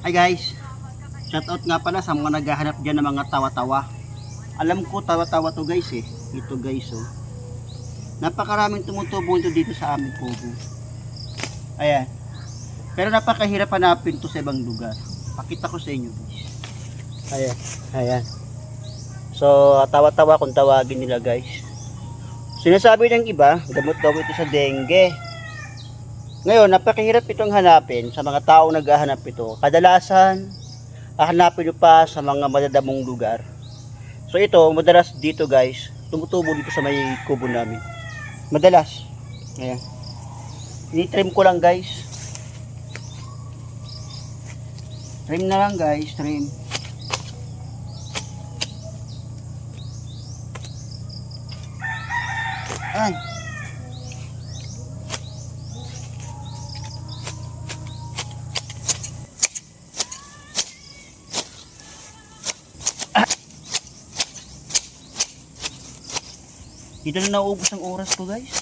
Hi guys, shoutout nga pala sa mga naghahanap dyan ng mga tawa-tawa. Alam ko tawa-tawa to guys eh. Ito guys oh. Napakaraming tumutubo ito dito sa aming kubo. Ayan. Pero napakahirap hanapin to sa ibang lugar. Pakita ko sa inyo guys. Ayan, ayan. So tawa-tawa kung tawagin nila guys. Sinasabi ng iba, gamot daw ito sa dengue. Ngayon, napakahirap itong hanapin sa mga taong naghahanap ito. Kadalasan, hahanapin nyo pa sa mga madadamong lugar. So ito, madalas dito guys, tumutubo dito sa may kubo namin. Madalas. Ayan. Ini-trim ko lang guys. Trim na lang guys, trim. Ay. Dito na nauubos ang oras ko guys.